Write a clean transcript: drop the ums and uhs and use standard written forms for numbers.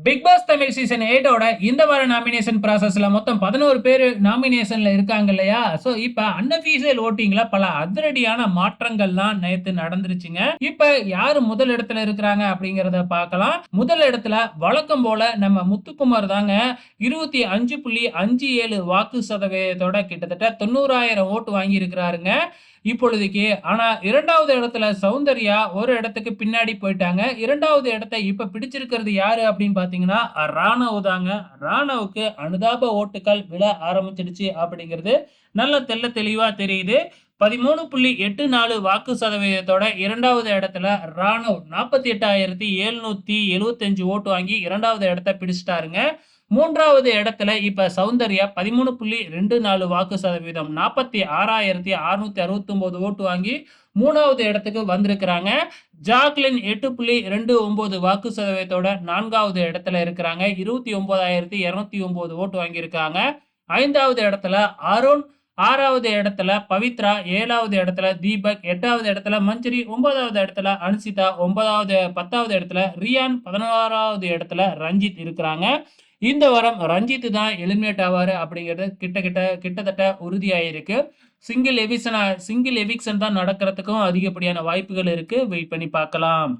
Big pass Tamil season 8ஓட இந்த வார nomination ப்ராசஸ்ல மொத்தம் 11 பேரு நாமினேஷன்ல இருக்காங்க இல்லையா? சோ இப்ப அன்அஃபிஷியல் வோட்டிங்ல பல அதிரடியான மாற்றங்கள்லாம் நேத்து நடந்துருச்சுங்க. இப்ப யாரு முதல் இடத்துல இருக்கிறாங்க அப்படிங்கிறத பார்க்கலாம். முதல் இடத்துல வழக்கம் போல நம்ம முத்துக்குமார் தாங்க 25.57 வாக்கு சதவீதத்தோட கிட்டத்தட்ட 90,000 ஓட்டு வாங்கி இருக்கிறாருங்க. இப்பொழுதைக்கு. ஆனா 2வது இடத்துல சௌந்தர்யா ஒரு இடத்துக்கு பின்னாடி போயிட்டாங்க. 2வது இடத்த இப்ப பிடிச்சிருக்கிறது யாரு அப்படின்னு பார்த்தீங்கன்னா, ராணவ் தாங்க. ராணவுக்கு அனுதாப ஓட்டுக்கள் விழ ஆரம்பிச்சிடுச்சு அப்படிங்கிறது நல்ல தெளிவா தெரியுது. 13.84 வாக்கு சதவீதத்தோட 2வது இடத்துல ராணவ் 48,775 ஓட்டு வாங்கி 2வது இடத்த பிடிச்சிட்டாருங்க. 3வது இடத்துல இப்ப சௌந்தர்யா 13.24 வாக்கு சதவீதம் 46,669 ஓட்டு வாங்கி 3வது இடத்துக்கு வந்திருக்கிறாங்க. ஜாக்லின் 8.29 வாக்கு சதவீதத்தோட 4வது இடத்துல இருக்கிறாங்க. 29,209 ஓட்டு வாங்கியிருக்காங்க. 5வது இடத்துல அருண், 6வது இடத்துல பவித்ரா, 7வது இடத்துல தீபக், 8வது இடத்துல மஞ்சரி, 9வது இடத்துல அனுசிதா, 10வது இடத்துல ரியான், 16வது இடத்துல ரஞ்சித் இருக்கிறாங்க. இந்த வாரம் ரஞ்சித் தான் எலிமினேட் ஆவாரு அப்படிங்கிறது கிட்டத்தட்ட உறுதியாயிருக்கு. சிங்கிள் எவிக்ஷன் தான் நடக்கிறதுக்கும் அதிகப்படியான வாய்ப்புகள் இருக்கு. வெயிட் பண்ணி பார்க்கலாம்.